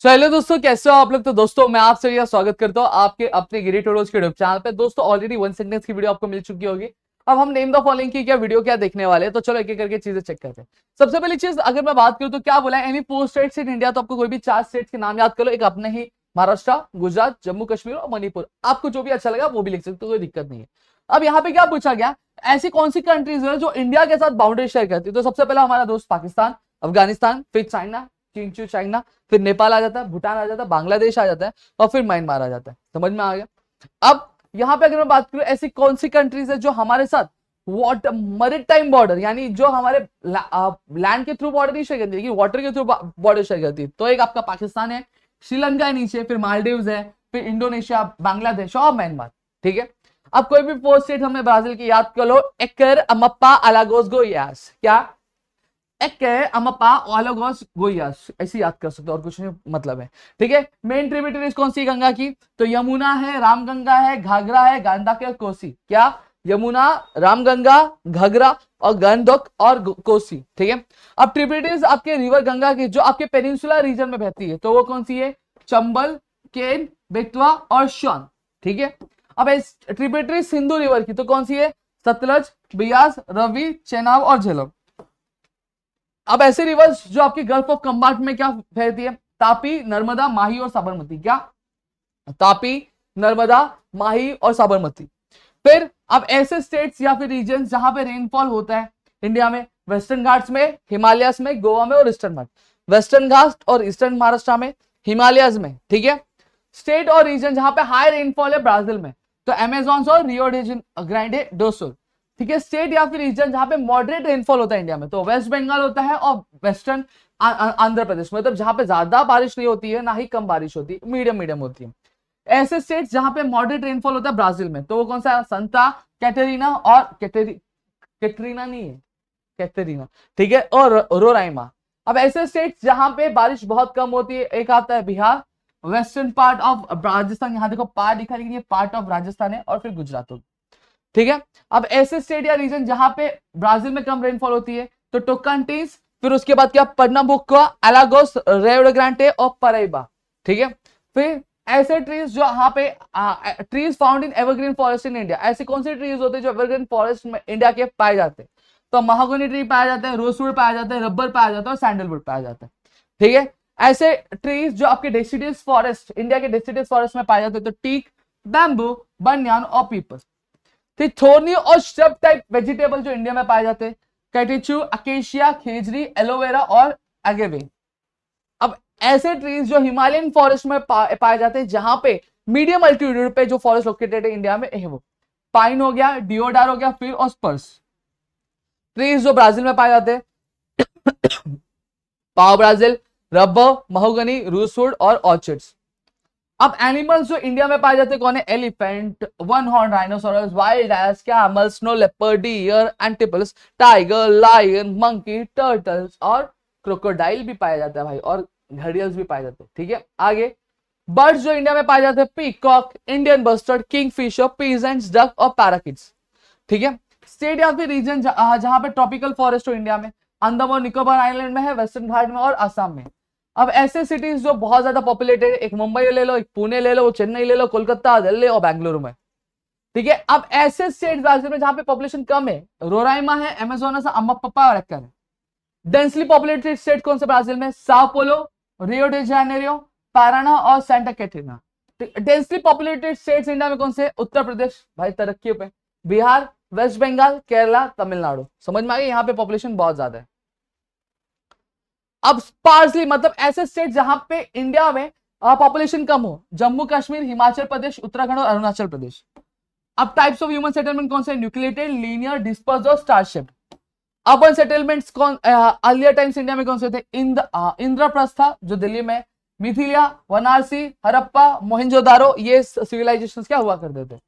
चलो दोस्तों, कैसे हो आप लोग। तो दोस्तों मैं आप सभी का स्वागत करता हूं आपके अपने गिरी टोडोस के यूट्यूब चैनल पे। दोस्तों ऑलरेडी 1 सेंटेंस की वीडियो आपको मिल चुकी होगी। अब हम नेम द फॉलोइंग की क्या वीडियो क्या देखने वाले हैं, तो चलो एक एक करके चीजें चेक करते हैं। सबसे पहली चीज अगर मैं बात करूं तो क्या बोला है, एनी 4 स्टेट्स इन इंडिया। तो आपको कोई भी 4 स्टेट्स के नाम याद कर लो, एक अपने ही महाराष्ट्र, गुजरात, जम्मू कश्मीर और मणिपुर। आपको जो भी अच्छा लगा वो भी लिख सकते हो, कोई दिक्कत नहीं है। अब यहाँ पे क्या पूछा गया, ऐसी कौन सी कंट्रीज है जो इंडिया के साथ बाउंड्री शेयर करती है। तो सबसे पहला हमारा दोस्त पाकिस्तान, अफगानिस्तान, फिर चाइना, चीन चाइना, फिर नेपाल आ जाता है, भूटान आ जाता है, बांग्लादेश आ जाता है और फिर म्यांमार आ जाता है। समझ में आ गया। अब यहां पे अगर मैं बात करूं ऐसी कौन सी कंट्रीज है जो हमारे साथ वाटर मरीटाइम बॉर्डर, यानी जो हमारे लैंड के थ्रू बॉर्डर नहीं शेयर करती लेकिन वाटर के थ्रू बॉर्डर शेयर करती है। तो एक आपका पाकिस्तान है, श्रीलंका है नीचे, फिर मालदीव्स है, फिर इंडोनेशिया, बांग्लादेश और म्यांमार। ठीक है। अब कोई भी 4 स्टेट हमें ब्राजील की याद कर लो, एकर, अमप्पा, अलागोस, गोयास। क्या अमपा, ओलागोस, गोयास, ऐसे याद कर सकते हो और कुछ नहीं मतलब है। ठीक है। मेन ट्रिब्यूटरीज कौन सी गंगा की, तो यमुना है, रामगंगा है, घाघरा है, गंडक, कोसी। क्या यमुना, रामगंगा, घाघरा और गंडक और कोसी। ठीक है। अब ट्रिब्यूटरीज आपके रिवर गंगा की जो आपके पेनिनसुला रीजन में बहती है, तो वो कौन सी है, चंबल, केन, बेतवा और श्योन। ठीक है। अब ट्रिब्यूटरी सिंधु रिवर की तो कौन सी है, सतलज, बियास, रवि, चेनाब और झेलम। अब ऐसे रिवर्स जो आपकी गल्फ ऑफ कंबाट में क्या फैलती है, तापी, नर्मदा, माही और साबरमती। क्या तापी, नर्मदा, माही और साबरमती। फिर अब ऐसे स्टेट्स या फिर रीजन जहां पे रेनफॉल होता है इंडिया में, वेस्टर्न घाट्स में, हिमालयस में, गोवा में और ईस्टर्न घाट। वेस्टर्न घाट और ईस्टर्न महाराष्ट्र में, हिमालयस में। ठीक है। स्टेट और रीजन जहां पे हाई रेनफॉल है ब्राजील में, तो अमेजॉन और Rio de Grande do Sul. ठीक है। स्टेट या फिर रीजन जहां पे मॉडरेट रेनफॉल होता है इंडिया में, तो वेस्ट बंगाल होता है और वेस्टर्न आंध्र प्रदेश, मतलब जहां पे ज्यादा बारिश नहीं होती है ना ही कम बारिश होती है, मीडियम मीडियम होती है। ऐसे स्टेट्स जहां पे मॉडरेट रेनफॉल होता है ब्राजील में, तो वो कौन सा, संता कैटेरिना और कैटरीना नहीं है, कैटेरिना। ठीक है। और रोराइमा। अब ऐसे स्टेट्स जहां पे बारिश बहुत कम होती है, एक आता है Bihar, western part of Rajasthan, यहां देखो पार्ट दिखा लेकिन ये पार्ट ऑफ राजस्थान है, और फिर गुजरात होगी। ठीक है। अब ऐसे स्टेट या रीजन जहां पे ब्राजील में कम रेनफॉल होती है, तो टोकांटीज, फिर उसके बाद क्या, पर्नाबुको, अलागोस, रेयो ग्रांडे और पराइबा। ठीक है। फिर ऐसे ट्रीज जो यहाँ पे trees found in evergreen forest in India, ऐसे कौन से ट्रीज होते हैं जो एवरग्रीन फॉरेस्ट में इंडिया के पाए जाते हैं, तो महागनी ट्री पाया जाता है, रोजवुड पाया जाता है, रबर पाया जाता है और सैंडलवुड पाया जाता है। ठीक है। ऐसे ट्रीज जो आपके डेसिडियस फॉरेस्ट, इंडिया के डेसिडियस फॉरेस्ट में पाए जाते हैं, तो टीक, बैम्बू, बनियान और पीपल। थोर्नी और श्रब टाइप वेजिटेबल जो इंडिया में पाए जाते हैं, कैटिचू, अकेशिया, खेजरी, एलोवेरा और अगेवे। अब ऐसे ट्रीज जो हिमालयन फॉरेस्ट में पाए जाते हैं, जहां पे मीडियम अल्टीट्यूड पे जो फॉरेस्ट लोकेटेड है इंडिया में है, वो पाइन हो गया, डिओडार हो गया, फिर और स्पर्स। ट्रीज जो ब्राजील में पाए जाते हैं, पाव ब्राजील, रबर, महोगनी, रूसवुड और ऑर्चिड्स। अब एनिमल्स जो इंडिया में पाए जाते हैं कौन है, elephant, one horn rhinoceros, wild ass, camel, snow leopard, deer, antelopes, tiger, lion, monkey, turtles और क्रोकोडाइल भी पाया जाता है भाई, और घड़ियल्स भी पाए जाते हैं। ठीक है। आगे बर्ड्स जो इंडिया में पाए जाते हैं, peacock, Indian bustard, Kingfisher, peasants, duck और पैराकिट्स। ठीक है। स्टेट या फिर रीजन जहां पे ट्रॉपिकल फॉरेस्ट हो इंडिया में, अंडमान निकोबार आइलैंड में है, वेस्टर्न घाट में और असम में। अब ऐसे सिटीज जो बहुत ज्यादा पॉपुलेटेड, एक मुंबई ले लो, एक पुणे ले लो, चेन्नई ले लो, कोलकाता, दिल्ली और बेंगलुरु में। ठीक है। अब ऐसे स्टेट ब्राजील में जहां पे पॉपुलेशन कम है, रोराइमा है, अमेजोनस, अम्मापप्पा और एक्कर है। डेंसली पॉपुलेटेड स्टेट कौन से ब्राजील में, Sao Paulo, Rio de Janeiro, Parana और Santa Catarina. Densely populated states India में कौन से, उत्तर प्रदेश भाई तरक्की पे, बिहार, वेस्ट बंगाल, केरला, तमिलनाडु। समझ में आ गया, यहाँ पे पॉपुलेशन बहुत ज्यादा है। अब स्पार्सली मतलब ऐसे स्टेट जहां पे इंडिया में पॉपुलेशन कम हो, जम्मू कश्मीर, हिमाचल प्रदेश, उत्तराखंड और अरुणाचल प्रदेश। अब टाइप्स ऑफ ह्यूमन सेटलमेंट कौन से, न्यूक्लिएटेड, लीनियर, डिस्पर्स और स्टारशिप्ड। अर्बन सेटलमेंट्स कौन अर्लियर टाइम्स इंडिया में कौन से थे, इंद्रप्रस्था जो दिल्ली में, मिथिलिया, वाराणसी, हरप्पा, मोहनजोदारो, ये सिविलाइजेशन क्या हुआ करते थे।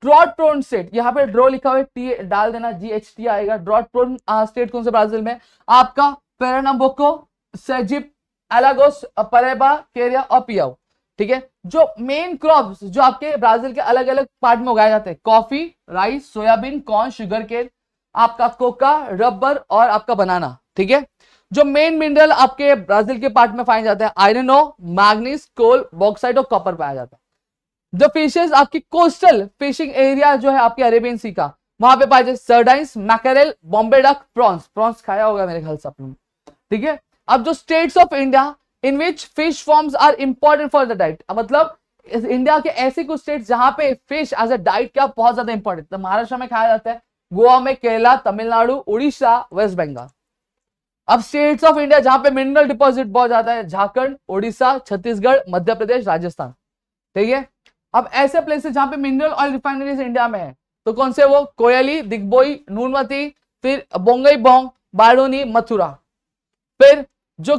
ड्रॉट प्रोन स्टेट, यहाँ पे ड्रॉ लिखा हुआ है, टी डाल देना, GHT आएगा। ड्रॉट प्रोन स्टेट कौन से ब्राजील में, आपका पेरनाम्बुको, सेजिप, अलागोस, परेबा, केरिया और पियाओ। ठीक है। जो मेन क्रॉप्स जो आपके ब्राजील के अलग अलग पार्ट में उगाए जाते हैं, coffee, rice, soybean, corn, sugar cane, आपका कोका, रबर और आपका बनाना। ठीक है। जो मेन मिनरल आपके ब्राजील के पार्ट में पाए जाते हैं, आयरन और मैग्नीज, कोल, बॉक्साइट और कॉपर पाया जाता है। जो फिशेस आपकी कोस्टल फिशिंग एरिया जो है आपके अरेबियन सी का, वहां पे पाए जाते sardines, mackerel, Bombay duck, prawns, prawns खाया होगा मेरे ख्याल से आपने, ठीक है। अब जो states of India in which fish forms are important for the diet, मतलब इंडिया के ऐसे कुछ स्टेट्स जहां पे फिश एज अ डाइट क्या बहुत ज्यादा इंपॉर्टेंट, तो महाराष्ट्र में खाया जाता है, गोवा में, केरला, तमिलनाडु, उड़ीसा, वेस्ट बंगाल। अब स्टेट्स ऑफ इंडिया जहां पे मिनरल डिपॉजिट बहुत ज्यादा है, झारखंड, उड़ीसा, छत्तीसगढ़, मध्य प्रदेश, राजस्थान, ठीक है। अब ऐसे प्लेसेस जहां पे मिनरल ऑयल रिफाइनरीज इंडिया में है, तो कौन से वो, कोयली, दिग्बोई, नूनमती, फिर बोंगई बोंग, बारडोनी, मथुरा। फिर जो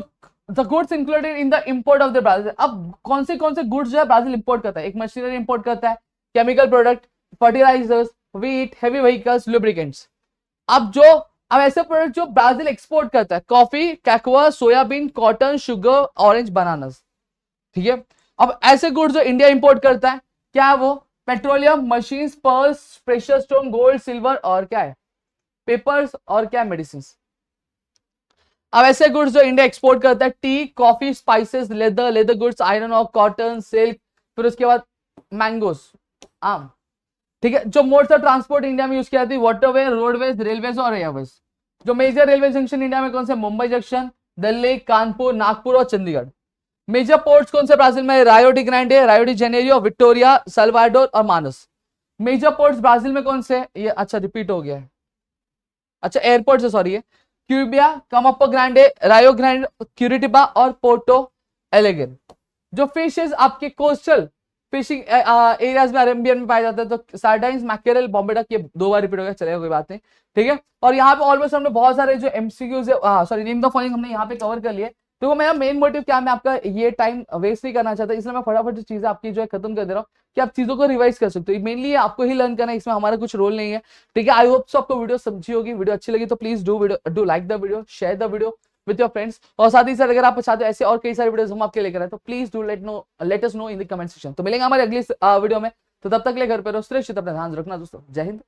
the goods included in the import of the Brazil, अब कौन से गुड्स जो है ब्राजील इंपोर्ट करता है, एक मशीनरी इंपोर्ट करता है, chemical product, fertilizers, wheat, heavy vehicles, lubricants. अब ऐसे प्रोडक्ट जो ब्राजील एक्सपोर्ट करता है, coffee, cacao, soybean, cotton, sugar, orange, bananas, ठीक है। अब ऐसे गुड्स जो इंडिया इंपोर्ट करता है, क्या है वो, petroleum, machines, pearls, precious stone, gold, silver, और क्या है, पेपर्स, और क्या है, मेडिसिन। अब ऐसे गुड्स जो इंडिया एक्सपोर्ट करता है, T, coffee, spices, leather goods, iron और कॉटन, सिल्क, फिर उसके बाद मैंगोस, आम, ठीक है। जो मोड्स ऑफ ट्रांसपोर्ट इंडिया में यूज किया जाती है, वाटरवे, रोडवेज, रेलवेज और एयरवेज। जो मेजर रेलवे जंक्शन इंडिया में कौन से, मुंबई जंक्शन, दिल्ली, कानपुर, नागपुर और चंडीगढ़। मेजर पोर्ट्स कौन से ब्राजील में, रायो डी ग्रांडे, रायो डी जेनेरियो, विक्टोरिया, साल्वाडोर और मानस। मेजर पोर्ट्स ब्राजील में कौन से, ये अच्छा रिपीट हो गया है, अच्छा एयरपोर्ट से, सॉरी, क्यूबिया, कमप्पो ग्रांडे, रायो ग्रांडे, क्यूरिटिबा और पोर्टो एलेगन। जो फिशेस आपके कोस्टल फिशिंग एरियाज में अरेबियन में पाए जाते हैं, तो सार्डाइंस, मैकेरल, बॉम्बे डक, ये 2 बार रिपीट हो गया, चलेगा कोई बात नहीं, ठीक है। और यहाँ पे ऑलमोस्ट हमने बहुत सारे जो एमसीक्यूज है, सॉरी नेम द फॉलोइंग हमने यहाँ पे कवर कर लिए। तो मेरा मेन मोटिव क्या, मैं आपका ये टाइम वेस्ट नहीं करना चाहता, इसलिए मैं फटाफट जो चीजें आपकी जो है खत्म कर दे रहा हूँ कि आप चीजों को रिवाइज कर सकते हो। मेनली आपको ही लर्न करना है, इसमें हमारा कुछ रोल नहीं है, ठीक है। आई होप सो आपको वीडियो समझी होगी, वीडियो अच्छी लगी तो please do like the video, share the video with your friends, और साथ ही साथ अगर आप चाहते हो ऐसे और कई सारे वीडियोस हम आपके लेकर आए तो please do let us know in the comment section. तो मिलेंगे हमारे अगली वीडियो में, तो तब तक ले घर पे रहो, सुरक्षित, अपना ध्यान रखना दोस्तों, जय हिंद।